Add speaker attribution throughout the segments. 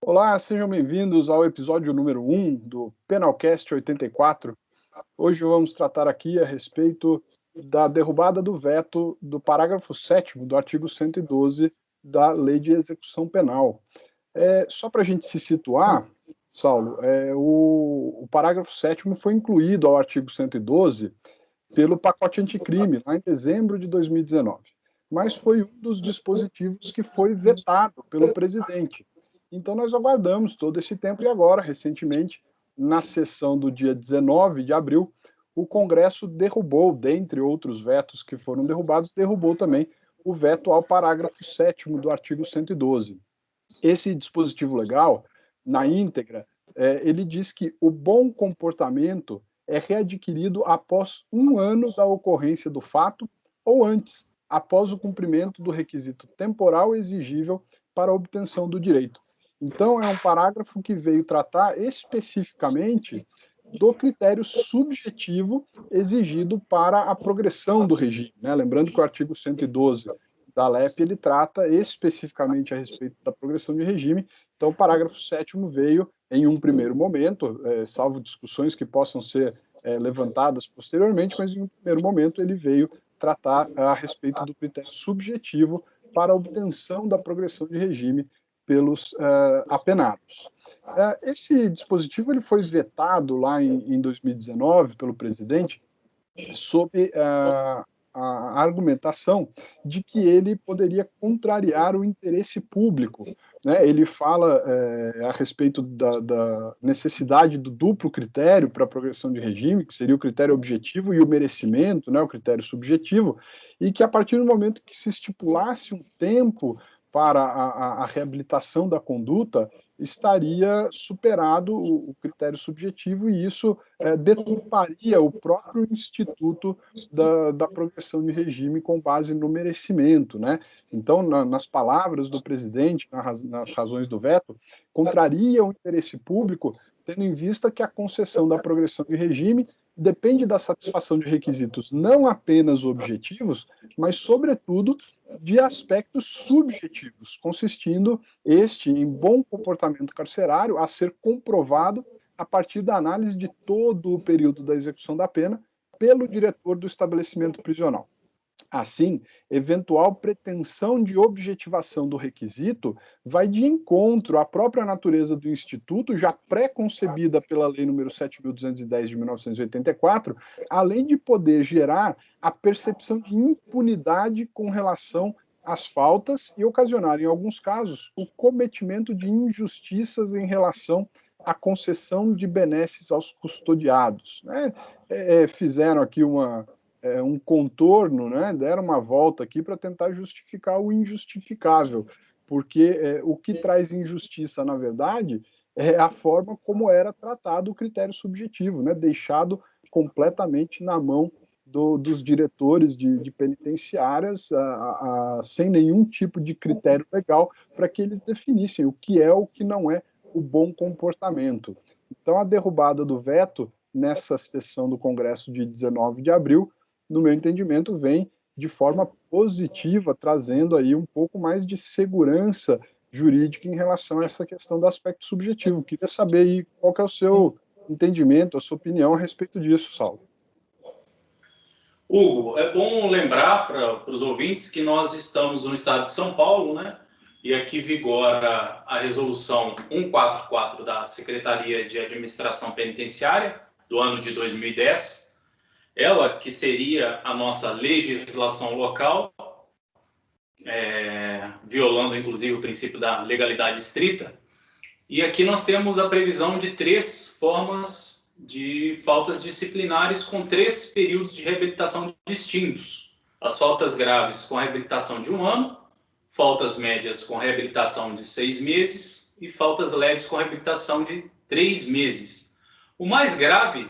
Speaker 1: Olá, sejam bem-vindos ao episódio número 1 do Penalcast 84. Hoje vamos tratar aqui a respeito da derrubada do veto do parágrafo 7º do artigo 112 da Lei de Execução Penal. Só para a gente se situar, Saulo, o parágrafo 7º foi incluído ao artigo 112 pelo pacote anticrime, lá em dezembro de 2019, mas foi um dos dispositivos que foi vetado pelo presidente. Então nós aguardamos todo esse tempo e agora, recentemente, na sessão do dia 19 de abril, o Congresso derrubou, dentre outros vetos que foram derrubados, derrubou também o veto ao parágrafo 7º do artigo 112. Esse dispositivo legal, na íntegra, ele diz que o bom comportamento é readquirido após 1 ano da ocorrência do fato ou antes, após o cumprimento do requisito temporal exigível para a obtenção do direito. Então, é um parágrafo que veio tratar especificamente do critério subjetivo exigido para a progressão do regime, né? Lembrando que o artigo 112 da LEP, ele trata especificamente a respeito da progressão de regime. Então, o parágrafo 7º veio, em um primeiro momento, salvo discussões que possam ser levantadas posteriormente, mas em um primeiro momento ele veio tratar a respeito do critério subjetivo para a obtenção da progressão de regime pelos apenados. Esse dispositivo ele foi vetado lá em 2019 pelo presidente sob a argumentação de que ele poderia contrariar o interesse público, né? Ele fala a respeito da necessidade do duplo critério para a progressão de regime, que seria o critério objetivo e o merecimento, né, o critério subjetivo, e que a partir do momento que se estipulasse um tempo para a reabilitação da conduta, estaria superado o critério subjetivo e isso deturparia o próprio instituto da progressão de regime com base no merecimento, né? Então, nas palavras do presidente, nas razões do veto, contraria o interesse público, tendo em vista que a concessão da progressão de regime depende da satisfação de requisitos não apenas objetivos, mas, sobretudo, de aspectos subjetivos, consistindo este em bom comportamento carcerário a ser comprovado a partir da análise de todo o período da execução da pena pelo diretor do estabelecimento prisional. Assim, eventual pretensão de objetivação do requisito vai de encontro à própria natureza do Instituto, já pré-concebida pela Lei nº 7.210 de 1984, além de poder gerar a percepção de impunidade com relação às faltas e ocasionar, em alguns casos, o cometimento de injustiças em relação à concessão de benesses aos custodiados. Né? Fizeram aqui um contorno, né? Deram uma volta aqui para tentar justificar o injustificável, porque o que traz injustiça, na verdade, é a forma como era tratado o critério subjetivo, né? Deixado completamente na mão dos diretores de penitenciárias, sem nenhum tipo de critério legal para que eles definissem o que é ou o que não é o bom comportamento. Então, a derrubada do veto nessa sessão do Congresso de 19 de abril, no meu entendimento, vem de forma positiva, trazendo aí um pouco mais de segurança jurídica em relação a essa questão do aspecto subjetivo. Queria saber aí qual que é o seu entendimento, a sua opinião a respeito disso, Saulo.
Speaker 2: Hugo, é bom lembrar para os ouvintes que nós estamos no estado de São Paulo, né? E aqui vigora a resolução 144 da Secretaria de Administração Penitenciária do ano de 2010. Ela que seria a nossa legislação local, violando inclusive o princípio da legalidade estrita. E aqui nós temos a previsão de 3 formas de faltas disciplinares com 3 períodos de reabilitação distintos. As faltas graves com reabilitação de 1 ano, faltas médias com reabilitação de 6 meses e faltas leves com reabilitação de 3 meses. O mais grave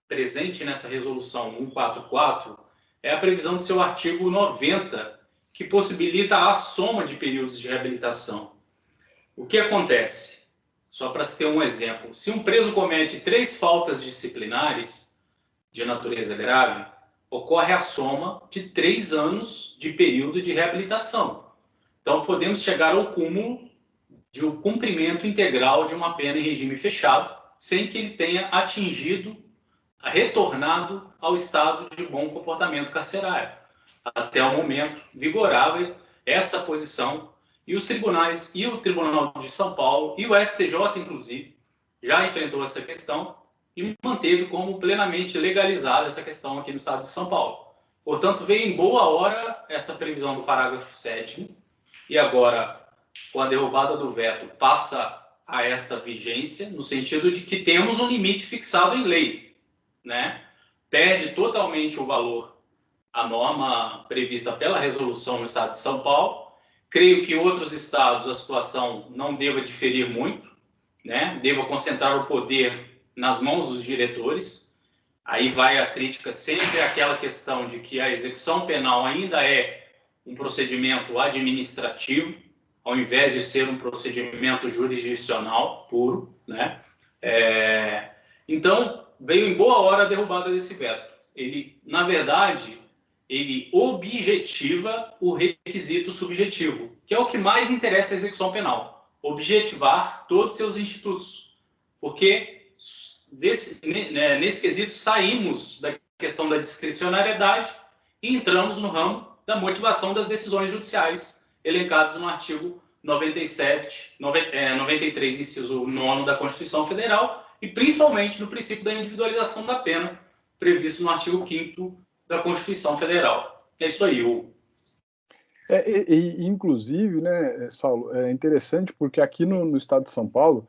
Speaker 2: presente nessa resolução 144 é a previsão do seu artigo 90, que possibilita a soma de períodos de reabilitação. O que acontece? Só para se ter um exemplo, se um preso comete 3 faltas disciplinares de natureza grave, ocorre a soma de 3 anos de período de reabilitação. Então, podemos chegar ao cúmulo de o cumprimento integral de uma pena em regime fechado, sem que ele tenha retornado ao estado de bom comportamento carcerário. Até o momento, vigorava essa posição, e os tribunais, e o Tribunal de São Paulo, e o STJ, inclusive, já enfrentou essa questão e manteve como plenamente legalizada essa questão aqui no estado de São Paulo. Portanto, veio em boa hora essa previsão do parágrafo 7º, e agora, com a derrubada do veto, passa a esta vigência, no sentido de que temos um limite fixado em lei, né? Perde totalmente o valor a norma prevista pela resolução no estado de São Paulo. Creio que em outros estados a situação não deva diferir muito, né? Deva concentrar o poder nas mãos dos diretores. Aí vai a crítica sempre àquela questão de que a execução penal ainda é um procedimento administrativo, ao invés de ser um procedimento jurisdicional puro, né? Então, veio em boa hora a derrubada desse veto. Ele, na verdade, ele objetiva o requisito subjetivo, que é o que mais interessa à execução penal. Objetivar todos os seus institutos. Porque nesse quesito saímos da questão da discricionariedade e entramos no ramo da motivação das decisões judiciais, elencados no artigo 93, inciso 9 da Constituição Federal, e principalmente no princípio da individualização da pena, previsto no artigo 5º da Constituição Federal. É isso aí, Hugo.
Speaker 1: Inclusive, né, Saulo, é interessante porque aqui no estado de São Paulo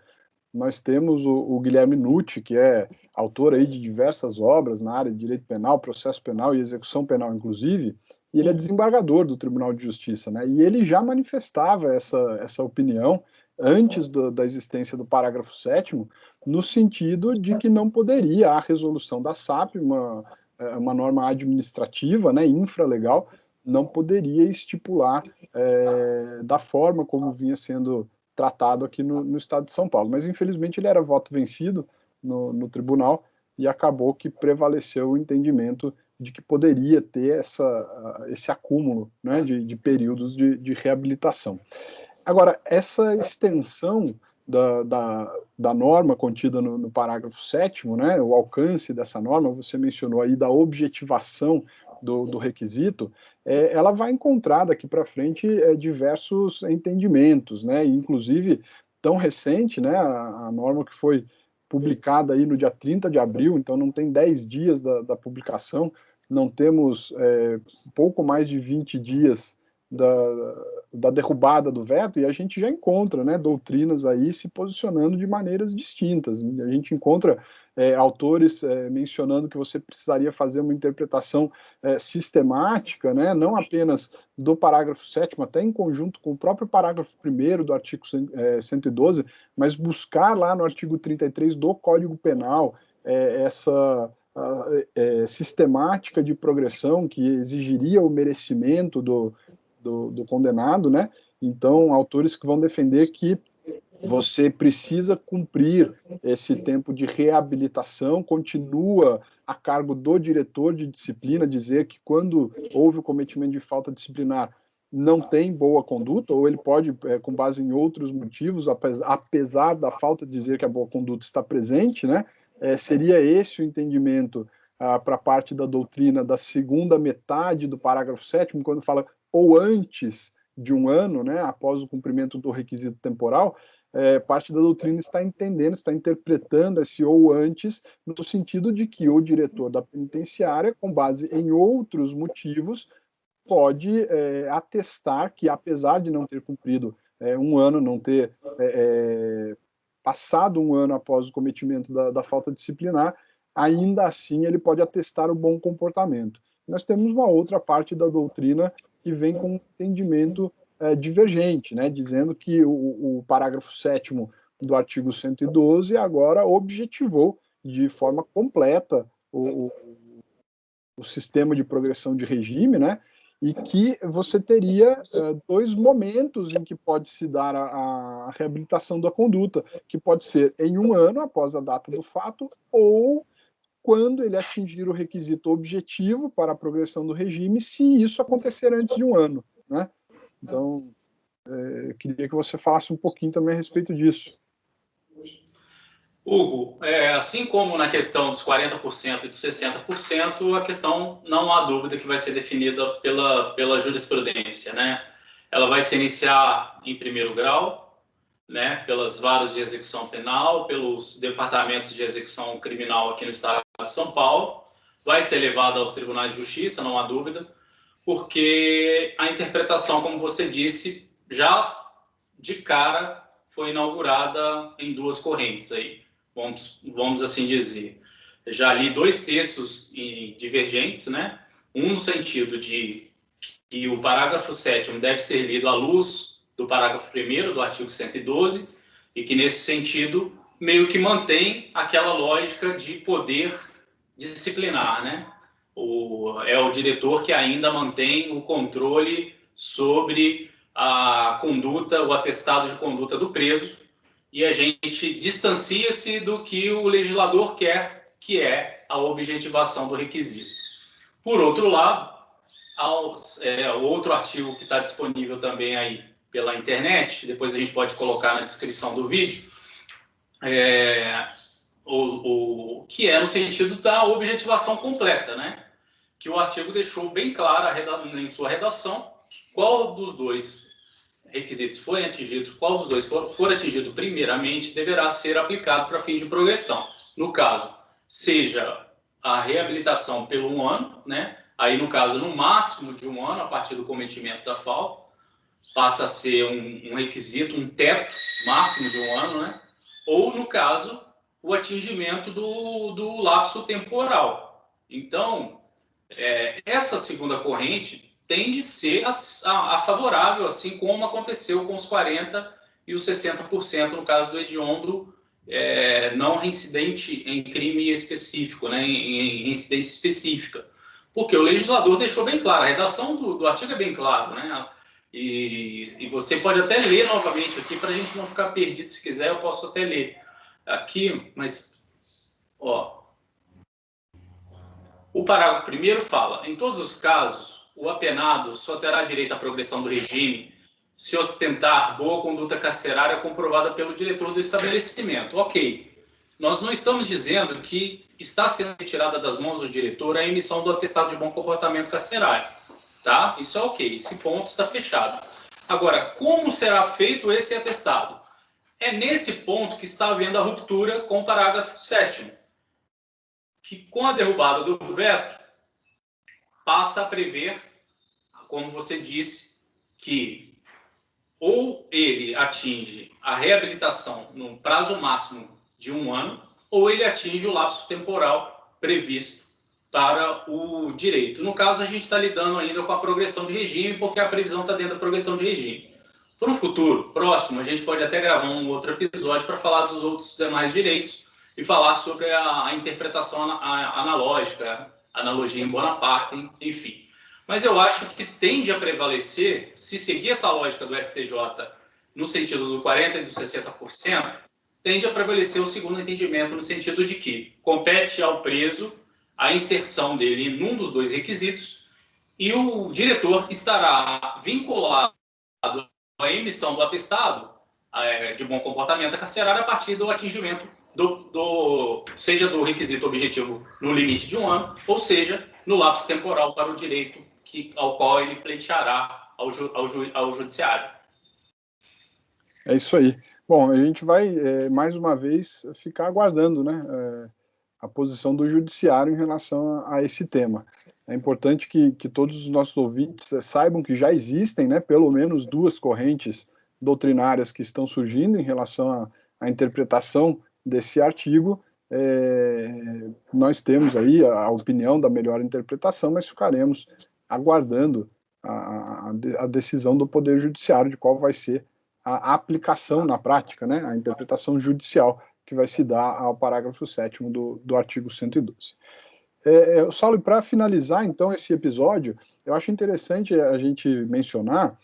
Speaker 1: nós temos o Guilherme Nucci, que é autor aí de diversas obras na área de direito penal, processo penal e execução penal, inclusive, e ele é desembargador do Tribunal de Justiça, né, e ele já manifestava essa opinião antes da existência do parágrafo 7º, no sentido de que não poderia a resolução da SAP, uma norma administrativa, né, infralegal, não poderia estipular da forma como vinha sendo tratado aqui no estado de São Paulo. Mas, infelizmente, ele era voto vencido no tribunal e acabou que prevaleceu o entendimento de que poderia ter esse acúmulo, né, de períodos de reabilitação. Agora, essa extensão da norma contida no parágrafo 7º, né, o alcance dessa norma, você mencionou aí da objetivação do requisito, ela vai encontrar daqui para frente diversos entendimentos, né, inclusive tão recente, né, a norma que foi publicada aí no dia 30 de abril, então não tem 10 dias da publicação, não temos pouco mais de 20 dias da derrubada do veto, e a gente já encontra, né, doutrinas aí se posicionando de maneiras distintas. A gente encontra autores mencionando que você precisaria fazer uma interpretação sistemática, né, não apenas do parágrafo 7º, até em conjunto com o próprio parágrafo 1º do artigo 112, mas buscar lá no artigo 33 do Código Penal essa sistemática de progressão que exigiria o merecimento do condenado, né? Então, autores que vão defender que você precisa cumprir esse tempo de reabilitação, continua a cargo do diretor de disciplina dizer que quando houve o cometimento de falta disciplinar não tem boa conduta, ou ele pode, com base em outros motivos, apesar da falta de dizer que a boa conduta está presente, né? Seria esse o entendimento para a parte da doutrina da segunda metade do parágrafo 7º, quando fala ou antes de um ano, né, após o cumprimento do requisito temporal, parte da doutrina está entendendo, está interpretando esse ou antes, no sentido de que o diretor da penitenciária, com base em outros motivos, pode atestar que, apesar de não ter cumprido um ano, não ter passado um ano após o cometimento da falta disciplinar, ainda assim ele pode atestar o bom comportamento. Nós temos uma outra parte da doutrina que vem com um entendimento divergente, né, dizendo que o parágrafo 7º do artigo 112 agora objetivou de forma completa o sistema de progressão de regime, né, e que você teria dois momentos em que pode se dar a reabilitação da conduta, que pode ser em um ano após a data do fato ou quando ele atingir o requisito objetivo para a progressão do regime, se isso acontecer antes de um ano, né? Então, queria que você falasse um pouquinho também a respeito disso.
Speaker 2: Hugo, assim como na questão dos 40% e dos 60%, a questão não há dúvida que vai ser definida pela jurisprudência, né? Ela vai se iniciar em primeiro grau, né, pelas varas de execução penal, pelos departamentos de execução criminal aqui no estado de São Paulo, vai ser levada aos tribunais de justiça, não há dúvida, porque a interpretação, como você disse, já de cara foi inaugurada em duas correntes aí, vamos assim dizer. Já li dois textos divergentes, né? Um no sentido de que o parágrafo 7º deve ser lido à luz do parágrafo 1º do artigo 112, e que, nesse sentido, meio que mantém aquela lógica de poder disciplinar, né? É o diretor que ainda mantém o controle sobre a conduta, o atestado de conduta do preso, e a gente distancia-se do que o legislador quer, que é a objetivação do requisito. Por outro lado, outro artigo que está disponível também aí pela internet, depois a gente pode colocar na descrição do vídeo, que é no sentido da objetivação completa, né? Que o artigo deixou bem claro em sua redação qual dos dois requisitos forem atingidos, qual dos dois for atingido primeiramente, deverá ser aplicado para fim de progressão. No caso, seja a reabilitação pelo 1 ano, né? Aí, no caso, no máximo de 1 ano, a partir do cometimento da falta, passa a ser um requisito, um teto máximo de 1 ano, né? Ou, no caso, o atingimento do lapso temporal. Então, essa segunda corrente tende a ser a favorável, assim como aconteceu com os 40% e os 60% no caso do hediondo não reincidente em crime específico, né? Em reincidência específica. Porque o legislador deixou bem claro, a redação do artigo é bem claro, né? E você pode até ler novamente aqui, para a gente não ficar perdido. Se quiser, eu posso até ler aqui, mas, ó, o parágrafo 1º fala: em todos os casos, o apenado só terá direito à progressão do regime se ostentar boa conduta carcerária comprovada pelo diretor do estabelecimento. Ok. Nós não estamos dizendo que está sendo retirada das mãos do diretor a emissão do atestado de bom comportamento carcerário, tá? Isso é ok, esse ponto está fechado. Agora, como será feito esse atestado? É nesse ponto que está havendo a ruptura com o parágrafo 7º, que com a derrubada do veto, passa a prever, como você disse, que ou ele atinge a reabilitação no prazo máximo de 1 ano, ou ele atinge o lapso temporal previsto para o direito. No caso, a gente está lidando ainda com a progressão de regime, porque a previsão está dentro da progressão de regime. Para o futuro, próximo, a gente pode até gravar um outro episódio para falar dos outros demais direitos e falar sobre a interpretação analógica, analogia em Bonaparte, enfim. Mas eu acho que tende a prevalecer, se seguir essa lógica do STJ no sentido do 40% e do 60%, tende a prevalecer o segundo entendimento, no sentido de que compete ao preso a inserção dele em um dos dois requisitos e o diretor estará vinculado à emissão do atestado de bom comportamento carcerário a partir do atingimento seja do requisito objetivo no limite de 1 ano, ou seja, no lapso temporal para o direito ao qual ele pleiteará ao judiciário.
Speaker 1: É isso aí. Bom, a gente vai, mais uma vez, ficar aguardando, né, a posição do judiciário em relação a esse tema. É importante que todos os nossos ouvintes saibam que já existem, né, pelo menos 2 correntes doutrinárias que estão surgindo em relação à interpretação desse artigo. Nós temos aí a opinião da melhor interpretação, mas ficaremos aguardando a decisão do Poder Judiciário de qual vai ser a aplicação na prática, né, a interpretação judicial que vai se dar ao parágrafo 7º do artigo 112. Saulo, para finalizar, então, esse episódio, eu acho interessante a gente mencionar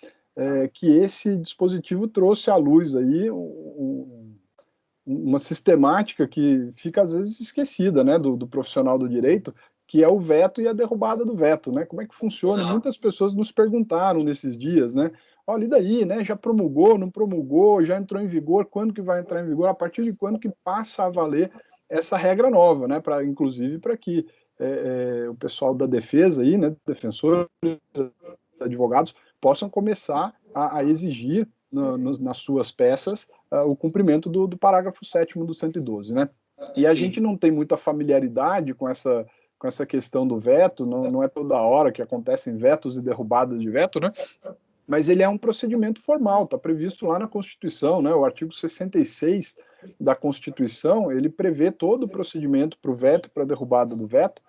Speaker 1: que esse dispositivo trouxe à luz aí uma sistemática que fica, às vezes, esquecida, né, do profissional do direito, que é o veto e a derrubada do veto, né? Como é que funciona?
Speaker 2: Exato.
Speaker 1: Muitas pessoas nos perguntaram nesses dias, né? olha, e daí, né? Já promulgou, não promulgou, já entrou em vigor, quando que vai entrar em vigor, a partir de quando que passa a valer essa regra nova, né? Inclusive para que o pessoal da defesa aí, né, defensores, advogados, possam começar a exigir nas suas peças o cumprimento do parágrafo 7º do 112, né? E a gente não tem muita familiaridade com essa questão do veto, não é toda hora que acontecem vetos e derrubadas de veto, né? Mas ele é um procedimento formal, está previsto lá na Constituição, né? O artigo 66 da Constituição, ele prevê todo o procedimento para o veto, para a derrubada do veto,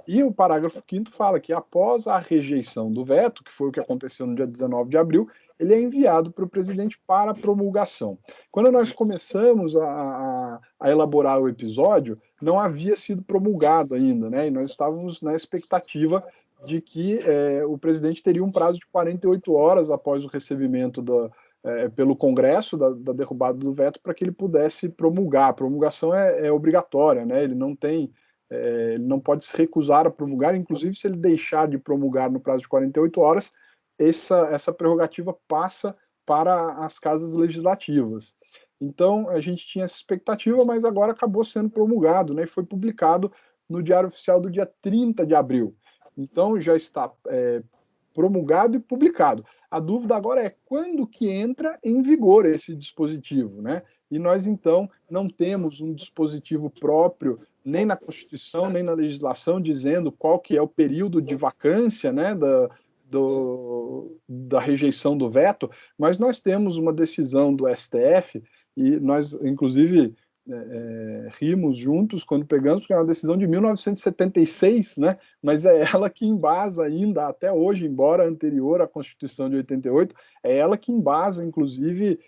Speaker 1: e o parágrafo 5º fala que após a rejeição do veto, que foi o que aconteceu no dia 19 de abril, ele é enviado para o presidente para promulgação. Quando nós começamos a elaborar o episódio, não havia sido promulgado ainda, né? E nós estávamos na expectativa de que o presidente teria um prazo de 48 horas após o recebimento pelo Congresso da derrubada do veto para que ele pudesse promulgar. A promulgação é obrigatória, né? Ele não pode se recusar a promulgar, inclusive se ele deixar de promulgar no prazo de 48 horas, essa prerrogativa passa para as casas legislativas. Então, a gente tinha essa expectativa, mas agora acabou sendo promulgado, né? E foi publicado no Diário Oficial do dia 30 de abril. Então, já está promulgado e publicado. A dúvida agora é quando que entra em vigor esse dispositivo, né? E nós, então, não temos um dispositivo próprio, nem na Constituição, nem na legislação, dizendo qual que é o período de vacância, né, da rejeição do veto, mas nós temos uma decisão do STF, e nós, inclusive, rimos juntos quando pegamos, porque é uma decisão de 1976, né? Mas é ela que embasa ainda, até hoje, embora anterior à Constituição de 88, é ela que embasa, inclusive,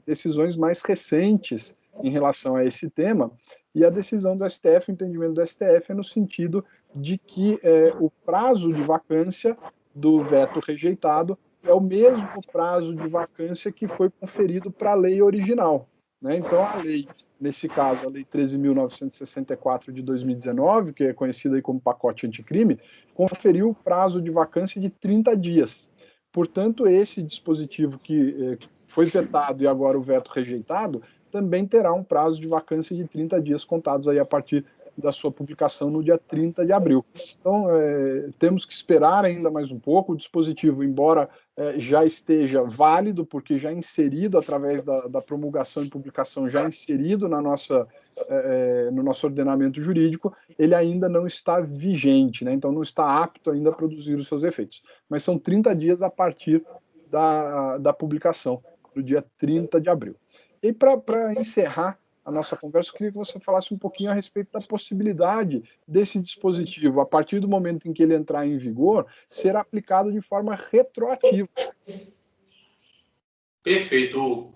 Speaker 1: decisões mais recentes em relação a esse tema, e a decisão do STF, o entendimento do STF é no sentido de que o prazo de vacância do veto rejeitado é o mesmo prazo de vacância que foi conferido para a lei original, né? Então, a lei, nesse caso, a Lei 13.964 de 2019, que é conhecida aí como pacote anticrime, conferiu o prazo de vacância de 30 dias. Portanto, esse dispositivo que foi vetado e agora o veto rejeitado, também terá um prazo de vacância de 30 dias contados aí a partir da sua publicação no dia 30 de abril. Então, temos que esperar ainda mais um pouco. O dispositivo, embora já esteja válido, porque já inserido através da promulgação e publicação, já inserido no nosso ordenamento jurídico, ele ainda não está vigente, né? Então não está apto ainda a produzir os seus efeitos. Mas são 30 dias a partir da publicação, no dia 30 de abril. E para encerrar a nossa conversa, eu queria que você falasse um pouquinho a respeito da possibilidade desse dispositivo, a partir do momento em que ele entrar em vigor, ser aplicado de forma retroativa.
Speaker 2: Perfeito.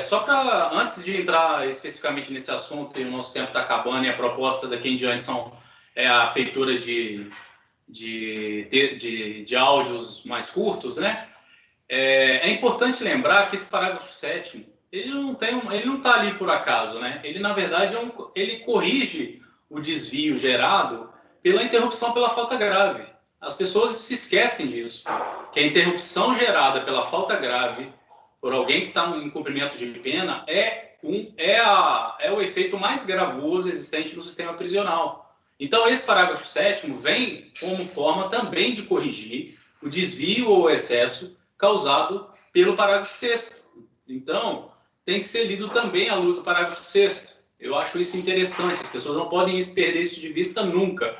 Speaker 2: Só para, antes de entrar especificamente nesse assunto, e o nosso tempo está acabando, e a proposta daqui em diante é a feitura de áudios mais curtos, né? É importante lembrar que esse parágrafo 7º, ele não está ali por acaso, né? Ele, na verdade, ele corrige o desvio gerado pela interrupção pela falta grave. As pessoas se esquecem disso, que a interrupção gerada pela falta grave por alguém que está em cumprimento de pena é o efeito mais gravoso existente no sistema prisional. Então, esse parágrafo 7º vem como forma também de corrigir o desvio ou excesso causado pelo parágrafo 6º. Então, tem que ser lido também à luz do parágrafo 6º. Eu acho isso interessante, as pessoas não podem perder isso de vista nunca,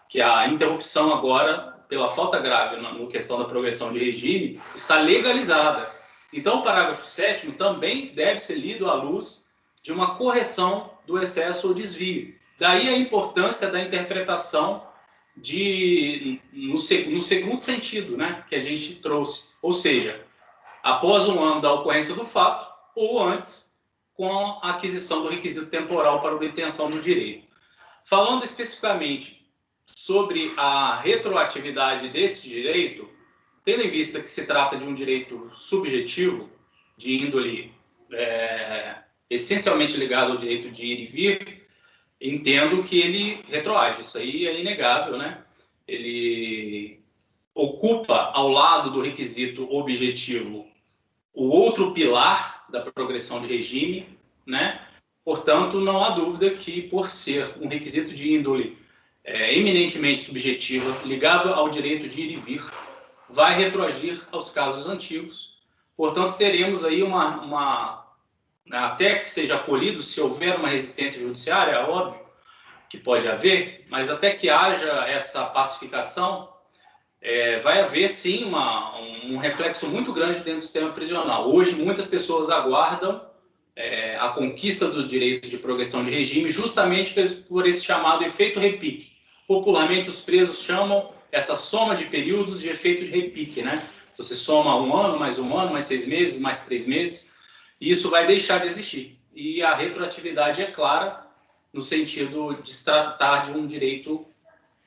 Speaker 2: que a interrupção agora, pela falta grave na questão da progressão de regime, está legalizada. Então, o parágrafo 7º também deve ser lido à luz de uma correção do excesso ou desvio. Daí a importância da interpretação no segundo sentido, né, que a gente trouxe. Ou seja, após um ano da ocorrência do fato ou antes, com a aquisição do requisito temporal para obtenção do direito. Falando especificamente sobre a retroatividade desse direito, tendo em vista que se trata de um direito subjetivo, de índole essencialmente ligado ao direito de ir e vir, entendo que ele retroage. Isso aí é inegável, né? Ele ocupa, ao lado do requisito objetivo, o outro pilar da progressão de regime, né? Portanto, não há dúvida que, por ser um requisito de índole eminentemente subjetiva, ligado ao direito de ir e vir, vai retroagir aos casos antigos. Portanto, teremos aí até que seja acolhido, se houver uma resistência judiciária, é óbvio que pode haver, mas até que haja essa pacificação, vai haver sim um reflexo muito grande dentro do sistema prisional. Hoje, muitas pessoas aguardam a conquista do direito de progressão de regime justamente por esse chamado efeito repique. Popularmente, os presos chamam essa soma de períodos de efeito de repique, né? Você soma um ano, mais 6 meses, mais 3 meses, e isso vai deixar de existir. E a retroatividade é clara no sentido de se tratar de um direito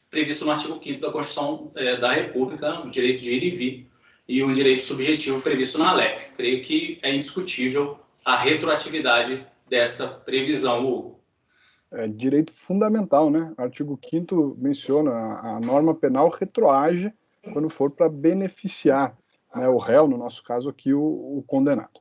Speaker 2: previsto no artigo 5º da Constituição da República, o direito de ir e vir, e um direito subjetivo previsto na LEP. Creio que é indiscutível a retroatividade desta previsão, Hugo.
Speaker 1: É direito fundamental, né? O artigo 5º menciona a norma penal retroage quando for para beneficiar, né, o réu, no nosso caso aqui, o condenado.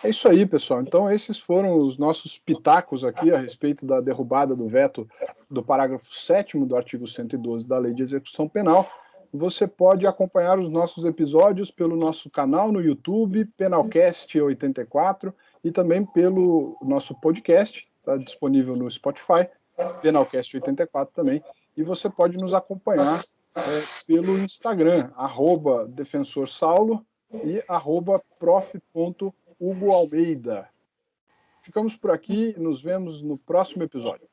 Speaker 1: É isso aí, pessoal. Então, esses foram os nossos pitacos aqui a respeito da derrubada do veto do parágrafo 7º do artigo 112 da Lei de Execução Penal. Você pode acompanhar os nossos episódios pelo nosso canal no YouTube, Penalcast 84, e também pelo nosso podcast, está disponível no Spotify, Penalcast 84 também, e você pode nos acompanhar pelo Instagram, @defensorsaulo e @prof.hugoalmeida. Ficamos por aqui, nos vemos no próximo episódio.